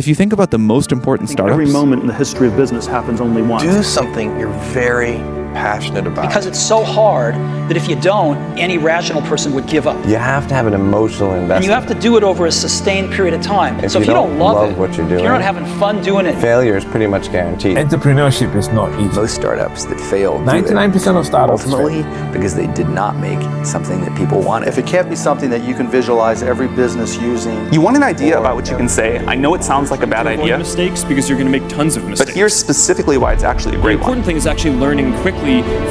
If you think about the most important startups... Every moment in the history of business happens only once. Do something you're very passionate about. Because it's so hard that if you don't, any rational person would give up. You have to have an emotional investment. And you have to do it over a sustained period of time. If so you if you don't love it, what you're doing, if you're not having fun doing it, failure is pretty much guaranteed. Entrepreneurship is not easy. Most startups that fail 99% of startups ultimately because they did not make something that people wanted. If it can't be something that you can visualize every business using. You want an idea about what you can say. I know it sounds like a bad idea. Mistakes because you're going to make tons of mistakes. But here's specifically why it's actually a great one. The important thing is actually learning quickly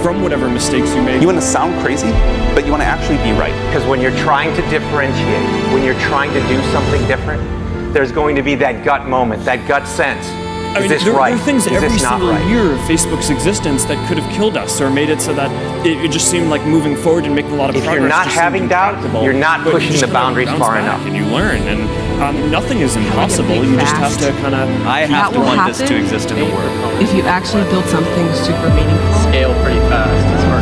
from whatever mistakes you make. You want to sound crazy, but you want to actually be right. Because when you're trying to differentiate, when you're trying to do something different, there's going to be that gut moment, that gut sense. I mean, there are things every single year of Facebook's existence that could have killed us or made it so that it just seemed like moving forward and making a lot of progress. If you're not having doubt, you're not pushing the boundaries far enough. And you learn, and nothing is impossible. You just have to kind of... I have to want this to exist in the world. If you actually build something super meaningful. Scale pretty fast. It's hard.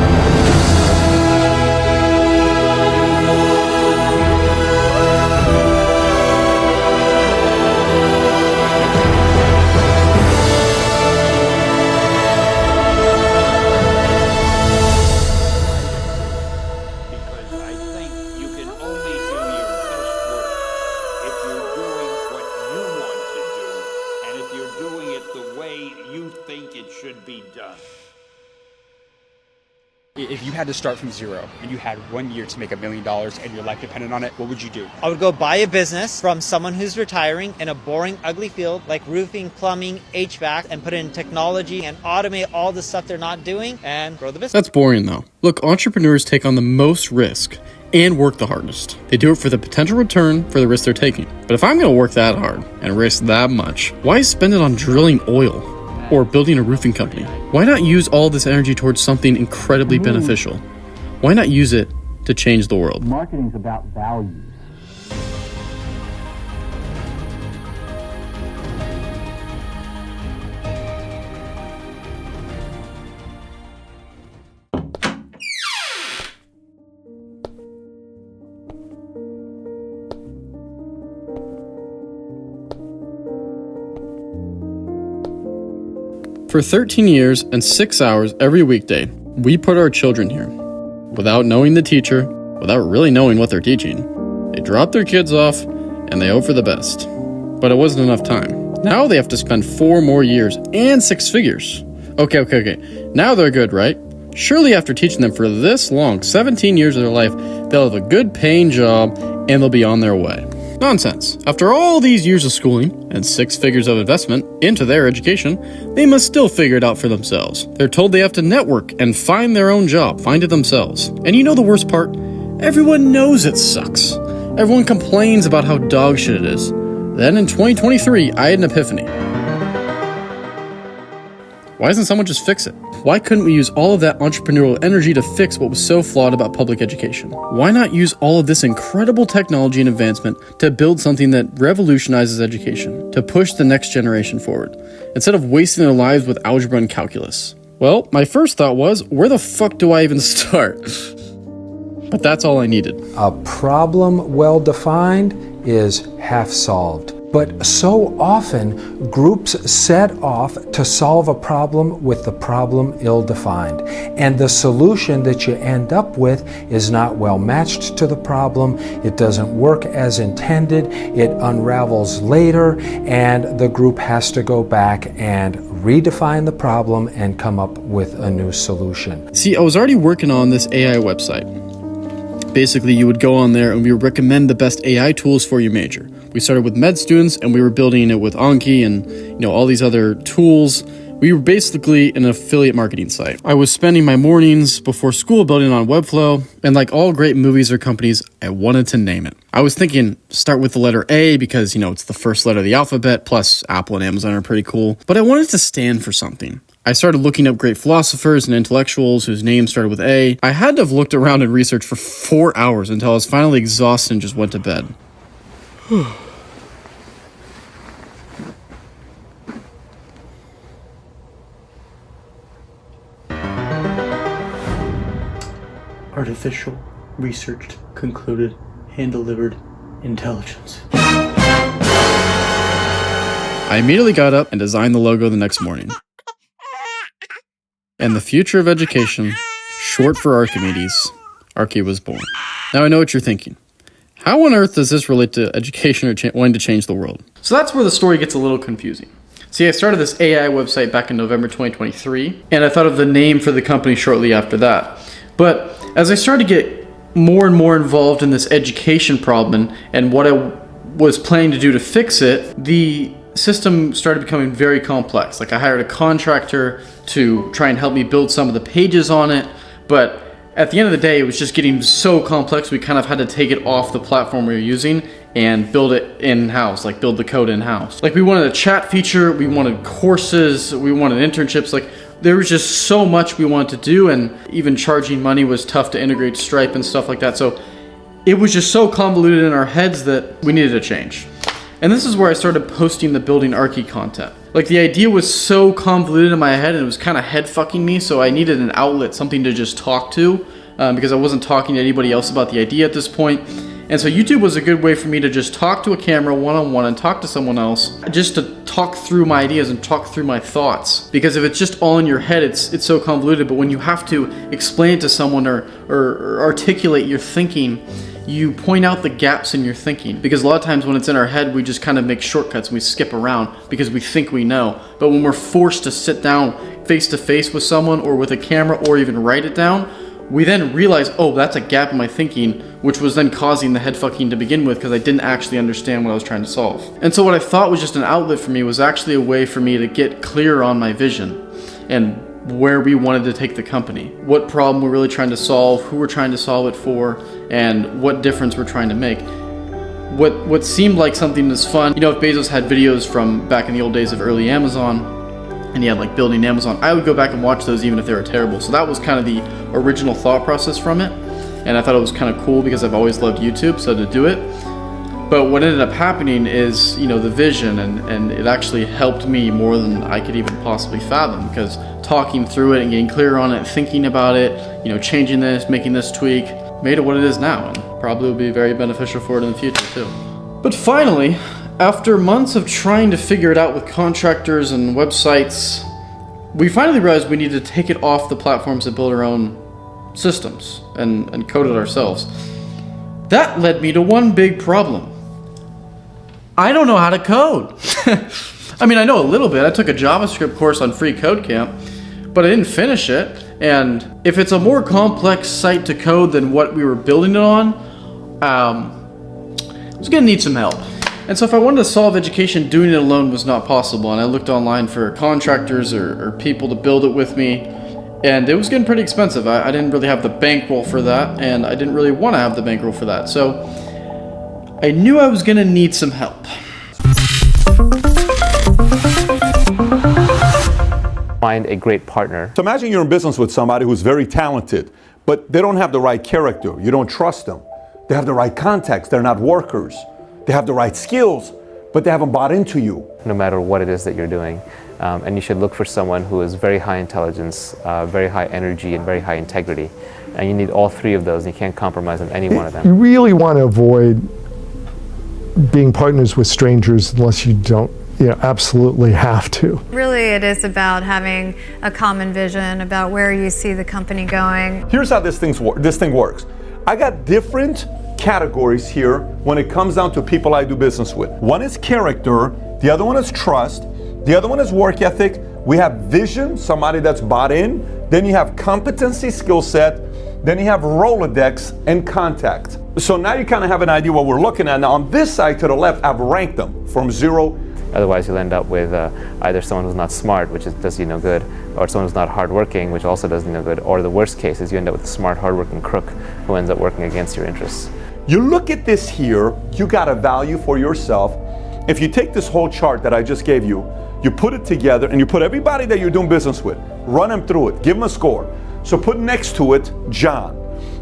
If you had to start from zero and you had 1 year to make $1 million and your life depended on it, what would you do? I would go buy a business from someone who's retiring in a boring, ugly field like roofing, plumbing, HVAC, and put in technology and automate all the stuff they're not doing and grow the business. That's boring though. Look, entrepreneurs take on the most risk and work the hardest. They do it for the potential return for the risk they're taking. But if I'm going to work that hard and risk that much, why spend it on drilling oil? Or building a roofing company? Why not use all this energy towards something incredibly beneficial? Why not use it to change the world? Marketing's about values. For 13 years and 6 hours every weekday, we put our children here. Without knowing the teacher, without really knowing what they're teaching. They drop their kids off, and they hope for the best. But it wasn't enough time. Now they have to spend 4 more years and 6 figures. Okay. Now they're good, right? Surely after teaching them for this long, 17 years of their life, they'll have a good paying job, and they'll be on their way. Nonsense. After all these years of schooling and 6 figures of investment into their education, they must still figure it out for themselves. They're told they have to network and find their own job, find it themselves. And you know the worst part? Everyone knows it sucks. Everyone complains about how dog shit it is. Then in 2023, I had an epiphany. Why doesn't someone just fix it? Why couldn't we use all of that entrepreneurial energy to fix what was so flawed about public education? Why not use all of this incredible technology and advancement to build something that revolutionizes education, to push the next generation forward, instead of wasting their lives with algebra and calculus? Well, my first thought was, where the fuck do I even start? But that's all I needed. A problem well defined is half solved. But so often, groups set off to solve a problem with the problem ill-defined. And the solution that you end up with is not well matched to the problem, it doesn't work as intended, it unravels later, and the group has to go back and redefine the problem and come up with a new solution. See, I was already working on this AI website. Basically, you would go on there and we would recommend the best AI tools for your major. We started with med students and we were building it with Anki and all these other tools. We were basically an affiliate marketing site. I was spending my mornings before school building on Webflow, and like all great movies or companies, I wanted to name it. I was thinking start with the letter A because, it's the first letter of the alphabet, plus Apple and Amazon are pretty cool. But I wanted to stand for something. I started looking up great philosophers and intellectuals whose names started with A. I had to have looked around and researched for 4 hours until I was finally exhausted and just went to bed. Artificial, researched, concluded, hand-delivered intelligence. I immediately got up and designed the logo the next morning. And the future of education, short for Archimedes, Archi was born. Now I know what you're thinking. How on earth does this relate to education or wanting to change the world? So that's where the story gets a little confusing. See, I started this AI website back in November 2023, and I thought of the name for the company shortly after that. But as I started to get more and more involved in this education problem and what I was planning to do to fix it, the system started becoming very complex. Like I hired a contractor to try and help me build some of the pages on it, but at the end of the day, it was just getting so complex, we kind of had to take it off the platform we were using and build it in-house, like build the code in-house. Like we wanted a chat feature, we wanted courses, we wanted internships, like there was just so much we wanted to do, and even charging money was tough to integrate Stripe and stuff like that. So it was just so convoluted in our heads that we needed a change. And this is where I started posting the Building Archi content. Like the idea was so convoluted in my head and it was kind of head fucking me, so I needed an outlet, something to just talk to, because I wasn't talking to anybody else about the idea at this point. And so YouTube was a good way for me to just talk to a camera one-on-one and talk to someone else, just to talk through my ideas and talk through my thoughts. Because if it's just all in your head, it's so convoluted, but when you have to explain it to someone or articulate your thinking, you point out the gaps in your thinking. Because a lot of times when it's in our head, we just kind of make shortcuts and we skip around because we think we know. But when we're forced to sit down face to face with someone or with a camera or even write it down, we then realize, oh, that's a gap in my thinking, which was then causing the head fucking to begin with because I didn't actually understand what I was trying to solve. And so what I thought was just an outlet for me was actually a way for me to get clear on my vision and where we wanted to take the company, what problem we're really trying to solve, who we're trying to solve it for, and what difference we're trying to make. What seemed like something that's fun, you know, if Bezos had videos from back in the old days of early Amazon, and he had like building Amazon, I would go back and watch those even if they were terrible. So that was kind of the original thought process from it. And I thought it was kind of cool because I've always loved YouTube, so to do it. But what ended up happening is, you know, the vision, and it actually helped me more than I could even possibly fathom, because talking through it and getting clear on it, thinking about it, you know, changing this, making this tweak, made it what it is now, and probably will be very beneficial for it in the future too. But finally, after months of trying to figure it out with contractors and websites, we finally realized we needed to take it off the platforms that build our own systems and code it ourselves. That led me to one big problem. I don't know how to code. I mean, I know a little bit. I took a JavaScript course on Free Code Camp, but I didn't finish it. And if it's a more complex site to code than what we were building it on, I was gonna need some help. And so if I wanted to solve education, doing it alone was not possible. And I looked online for contractors or people to build it with me, and it was getting pretty expensive. I didn't really have the bankroll for that, and I didn't really want to have the bankroll for that. So I knew I was gonna need some help. Find a great partner. So imagine you're in business with somebody who's very talented, but they don't have the right character. You don't trust them. They have the right contacts. They're not workers. They have the right skills, but they haven't bought into you. No matter what it is that you're doing. And you should look for someone who is very high intelligence, very high energy, and very high integrity. And you need all three of those, and you can't compromise on any one of them. You really want to avoid being partners with strangers unless you don't, absolutely have to. Really, it is about having a common vision about where you see the company going. Here's how this thing works. I got different categories here when it comes down to people I do business with. One is character, the other one is trust, the other one is work ethic. We have vision, somebody that's bought in. Then you have competency, skill set. Then you have Rolodex and contact. So now you kind of have an idea what we're looking at. Now on this side to the left, I've ranked them from 0. Otherwise you'll end up with either someone who's not smart, which does you no good, or someone who's not hardworking, which also does you no good, or the worst case is you end up with a smart, hardworking crook who ends up working against your interests. You look at this here, you got a value for yourself. If you take this whole chart that I just gave you, you put it together and you put everybody that you're doing business with, run them through it, give them a score. So put next to it John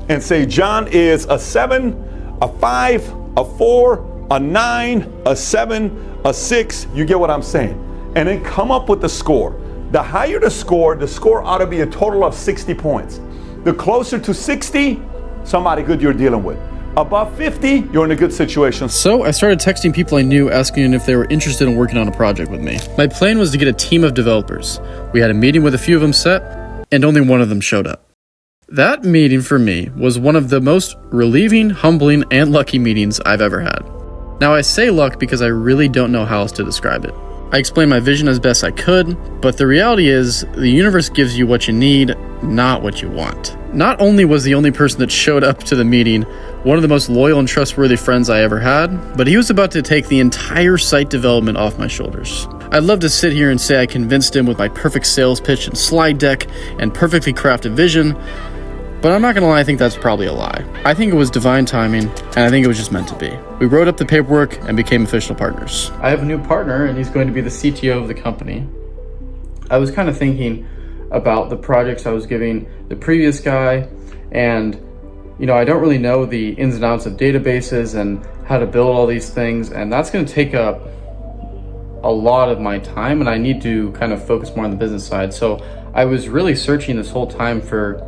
and say John is a 7, a 5, a 4, a 9, a 7, a 6, you get what I'm saying. And then come up with the score. The higher the score ought to be a total of 60 points. The closer to 60, somebody good you're dealing with. Above 50, you're in a good situation. So I started texting people I knew, asking if they were interested in working on a project with me. My plan was to get a team of developers. We had a meeting with a few of them set, and only one of them showed up. That meeting for me was one of the most relieving, humbling, and lucky meetings I've ever had. Now I say luck because I really don't know how else to describe it. I explained my vision as best I could, but the reality is the universe gives you what you need, not what you want. Not only was the only person that showed up to the meeting one of the most loyal and trustworthy friends I ever had, but he was about to take the entire site development off my shoulders. I'd love to sit here and say I convinced him with my perfect sales pitch and slide deck and perfectly crafted vision, but I'm not gonna lie, I think that's probably a lie. I think it was divine timing, and I think it was just meant to be. We wrote up the paperwork and became official partners. I have a new partner, and he's going to be the CTO of the company. I was kind of thinking about the projects I was giving the previous guy, and I don't really know the ins and outs of databases and how to build all these things, and that's gonna take up a lot of my time, and I need to kind of focus more on the business side. So I was really searching this whole time for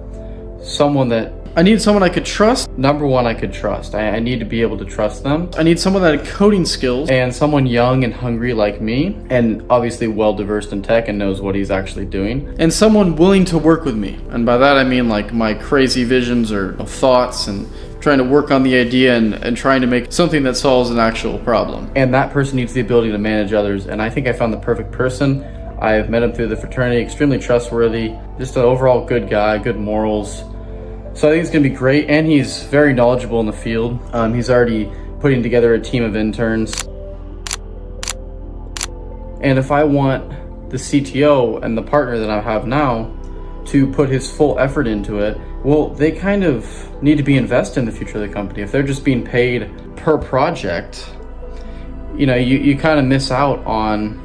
I need someone I could trust. Number one, I could trust. I need to be able to trust them. I need someone that had coding skills and someone young and hungry like me, and obviously well-diversed in tech and knows what he's actually doing. And someone willing to work with me. And by that I mean like my crazy visions or thoughts and trying to work on the idea and trying to make something that solves an actual problem. And that person needs the ability to manage others. And I think I found the perfect person. I've met him through the fraternity, extremely trustworthy, just an overall good guy, good morals. So I think it's gonna be great, and he's very knowledgeable in the field. He's already putting together a team of interns. And if I want the CTO and the partner that I have now to put his full effort into it, well, they kind of need to be invested in the future of the company. If they're just being paid per project, you kind of miss out on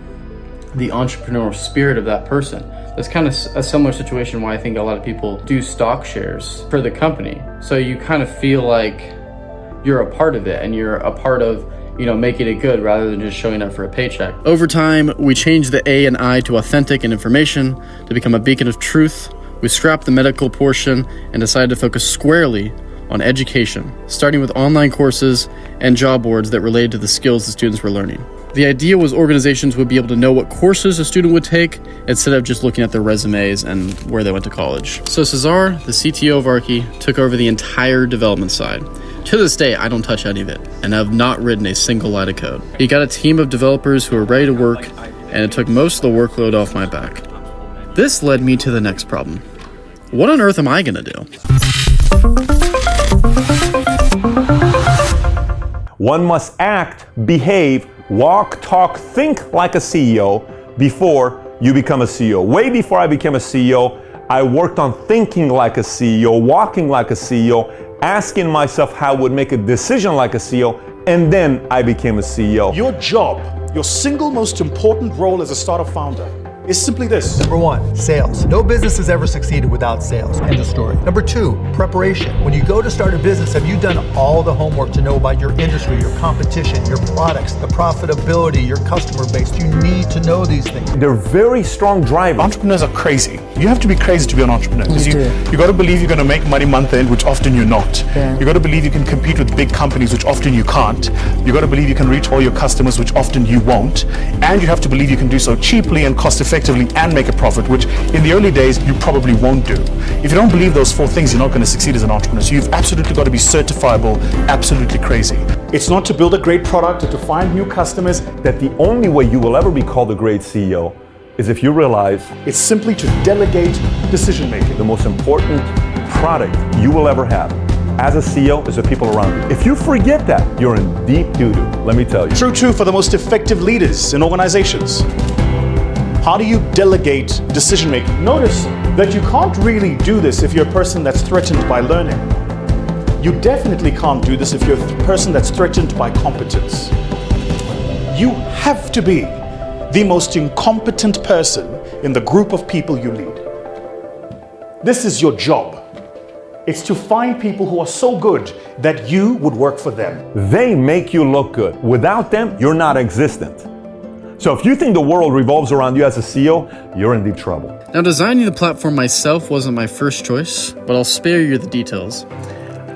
the entrepreneurial spirit of that person. That's kind of a similar situation why I think a lot of people do stock shares for the company. So you kind of feel like you're a part of it and you're a part of, making it good rather than just showing up for a paycheck. Over time, we changed the A and I to authentic and information to become a beacon of truth. We scrapped the medical portion and decided to focus squarely on education, starting with online courses and job boards that related to the skills the students were learning. The idea was organizations would be able to know what courses a student would take instead of just looking at their resumes and where they went to college. So Cesar, the CTO of Archi, took over the entire development side. To this day, I don't touch any of it and have not written a single line of code. He got a team of developers who were ready to work, and it took most of the workload off my back. This led me to the next problem. What on earth am I gonna do? One must act, behave, walk, talk, think like a CEO before you become a CEO. Way before I became a CEO, I worked on thinking like a CEO, walking like a CEO, asking myself how I would make a decision like a CEO, and then I became a CEO. Your job, your single most important role as a startup founder is simply this. Number one, sales. No business has ever succeeded without sales. End of story. Number two, preparation. When you go to start a business, have you done all the homework to know about your industry, your competition, your products, the profitability, your customer base? You need to know these things. They're very strong drivers. Entrepreneurs are crazy. You have to be crazy to be an entrepreneur. You got to believe you're going to make money month end, which often you're not. Yeah. You got to believe you can compete with big companies, which often you can't. You got to believe you can reach all your customers, which often you won't. And you have to believe you can do so cheaply and cost effectively and make a profit, which in the early days you probably won't do. If you don't believe those four things, you're not going to succeed as an entrepreneur. So you've absolutely got to be certifiable, absolutely crazy. It's not to build a great product or to find new customers. That the only way you will ever be called a great CEO is if you realize it's simply to delegate decision making. The most important product you will ever have as a CEO is the people around you. If you forget that, you're in deep doo-doo, let me tell you. True for the most effective leaders in organizations. How do you delegate decision making? Notice that you can't really do this if you're a person that's threatened by learning. You definitely can't do this if you're a person that's threatened by competence. You have to be the most incompetent person in the group of people you lead. This is your job. It's to find people who are so good that you would work for them. They make you look good. Without them, you're not existent. So if you think the world revolves around you as a CEO, you're in deep trouble. Now, designing the platform myself wasn't my first choice, but I'll spare you the details.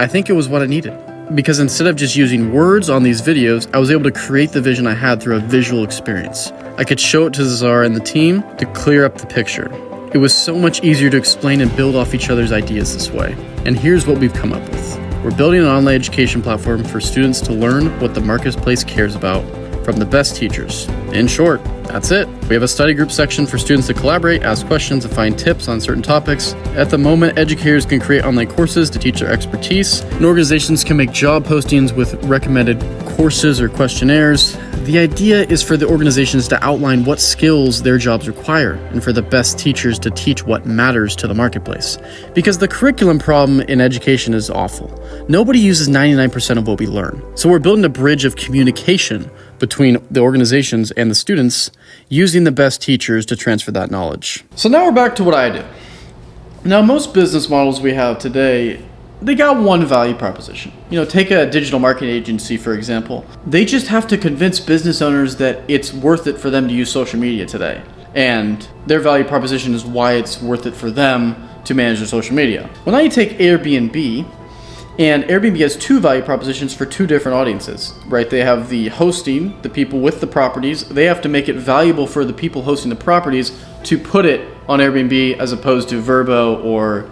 I think it was what I needed. because instead of just using words on these videos, I was able to create the vision I had through a visual experience. I could show it to Zara and the team to clear up the picture. It was so much easier to explain and build off each other's ideas this way. And here's what we've come up with. We're building an online education platform for students to learn what the marketplace cares about from the best teachers. In short, that's it. We have a study group section for students to collaborate, ask questions, and find tips on certain topics. At the moment, educators can create online courses to teach their expertise, and organizations can make job postings with recommended courses or questionnaires. The idea is for the organizations to outline what skills their jobs require, and for the best teachers to teach what matters to the marketplace. Because the curriculum problem in education is awful. Nobody uses 99% of what we learn. So we're building a bridge of communication between the organizations and the students, using the best teachers to transfer that knowledge. So now we're back to what I do. Now, most business models we have today, they got one value proposition. Take a digital marketing agency, for example. They just have to convince business owners that it's worth it for them to use social media today. And their value proposition is why it's worth it for them to manage their social media. Well, now you take Airbnb, and Airbnb has two value propositions for two different audiences, right? They have the hosting, the people with the properties. They have to make it valuable for the people hosting the properties to put it on Airbnb as opposed to Vrbo or,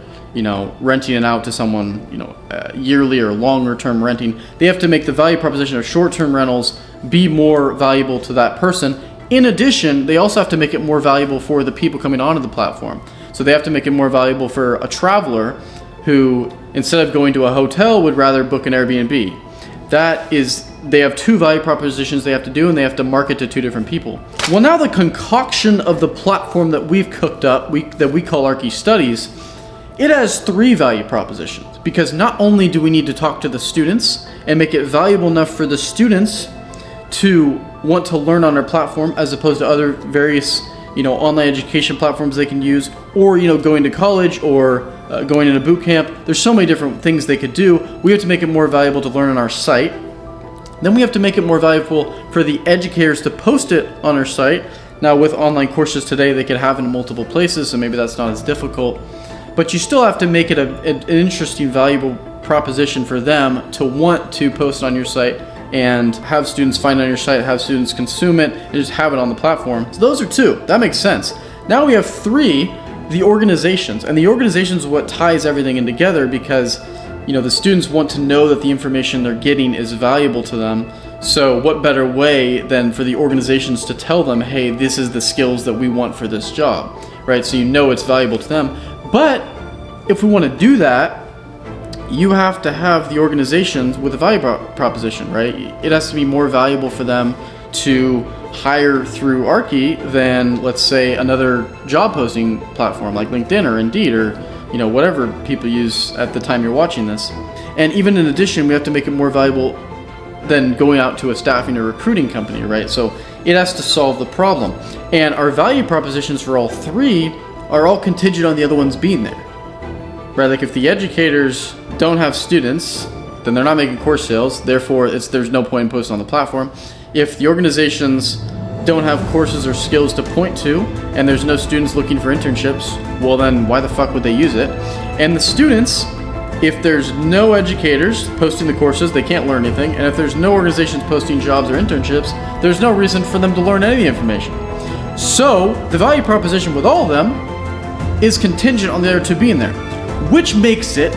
renting it out to someone, yearly or longer term renting. They have to make the value proposition of short-term rentals be more valuable to that person. In addition, they also have to make it more valuable for the people coming onto the platform. So they have to make it more valuable for a traveler who, instead of going to a hotel, would rather book an Airbnb. They have two value propositions they have to do, and they have to market to two different people. Well, now the concoction of the platform that we've cooked up, that we call Archi Studies, it has three value propositions, because not only do we need to talk to the students and make it valuable enough for the students to want to learn on our platform as opposed to other various online education platforms they can use, or going to college or going into boot camp. There's so many different things they could do. We have to make it more valuable to learn on our site. Then we have to make it more valuable for the educators to post it on our site. Now, with online courses today, they could have it in multiple places, so maybe that's not as difficult. But you still have to make it an interesting, valuable proposition for them to want to post it on your site and have students find it on your site, have students consume it, and just have it on the platform. So those are two. That makes sense. Now we have three, the organizations. And the organizations is what ties everything in together, because the students want to know that the information they're getting is valuable to them. So what better way than for the organizations to tell them, hey, this is the skills that we want for this job, right? So it's valuable to them. But if we want to do that, you have to have the organizations with a value proposition, right? It has to be more valuable for them to hire through Archi than, let's say, another job posting platform like LinkedIn or Indeed or whatever people use at the time you're watching this. And even in addition, we have to make it more valuable than going out to a staffing or recruiting company, right? So it has to solve the problem. And our value propositions for all three are all contingent on the other ones being there, right? Like if the educators don't have students, then they're not making course sales. Therefore, there's no point in posting on the platform. If the organizations don't have courses or skills to point to, and there's no students looking for internships, well then why the fuck would they use it? And the students, if there's no educators posting the courses, they can't learn anything. And if there's no organizations posting jobs or internships, there's no reason for them to learn any of the information. So the value proposition with all of them is contingent on the other two being there, which makes it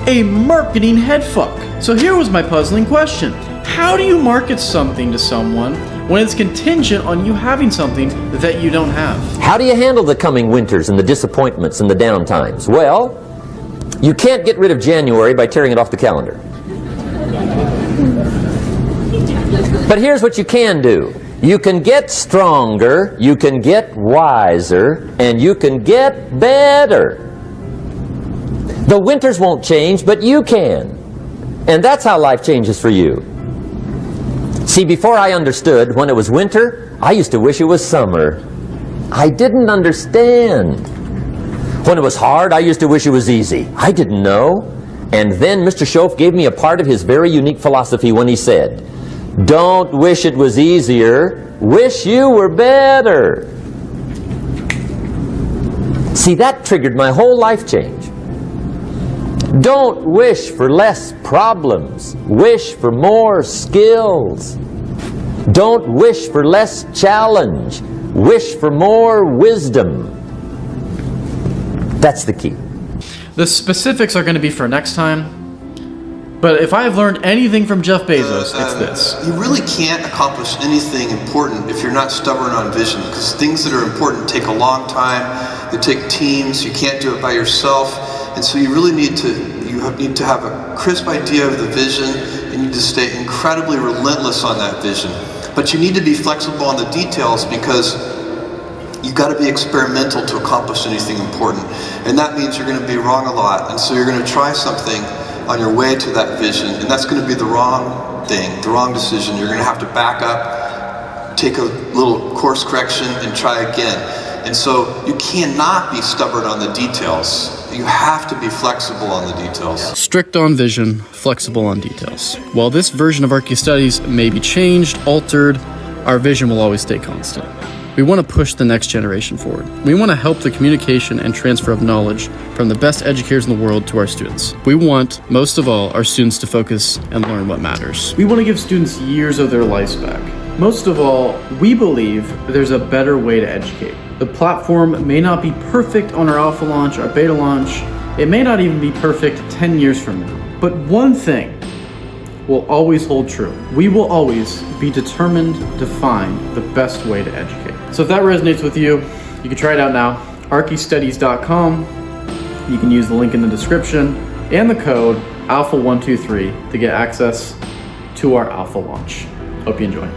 a marketing headfuck. So here was my puzzling question. How do you market something to someone when it's contingent on you having something that you don't have? How do you handle the coming winters and the disappointments and the downtimes? Well, you can't get rid of January by tearing it off the calendar. But here's what you can do. You can get stronger, you can get wiser, and you can get better. The winters won't change, but you can. And that's how life changes for you. See, before I understood, when it was winter, I used to wish it was summer. I didn't understand. When it was hard, I used to wish it was easy. I didn't know. And then Mr. Schoaf gave me a part of his very unique philosophy when he said, "Don't wish it was easier, wish you were better." See, that triggered my whole life change. Don't wish for less problems. Wish for more skills. Don't wish for less challenge. Wish for more wisdom. That's the key. The specifics are going to be for next time. But if I have learned anything from Jeff Bezos, it's this. You really can't accomplish anything important if you're not stubborn on vision, because things that are important take a long time. They take teams. You can't do it by yourself. And so you really need to have a crisp idea of the vision, and you need to stay incredibly relentless on that vision. But you need to be flexible on the details, because you've got to be experimental to accomplish anything important. And that means you're going to be wrong a lot. And so you're going to try something on your way to that vision, and that's going to be the wrong thing, the wrong decision. You're going to have to back up, take a little course correction, and try again. And so you cannot be stubborn on the details. You have to be flexible on the details. Strict on vision, flexible on details. While this version of Archi Studies may be changed, altered, our vision will always stay constant. We want to push the next generation forward. We want to help the communication and transfer of knowledge from the best educators in the world to our students. We want, most of all, our students to focus and learn what matters. We want to give students years of their lives back. Most of all, we believe there's a better way to educate. The platform may not be perfect on our alpha launch, our beta launch. It may not even be perfect 10 years from now. But one thing will always hold true. We will always be determined to find the best way to educate. So if that resonates with you, you can try it out now. archistudies.com. You can use the link in the description and the code alpha123 to get access to our alpha launch. Hope you enjoy.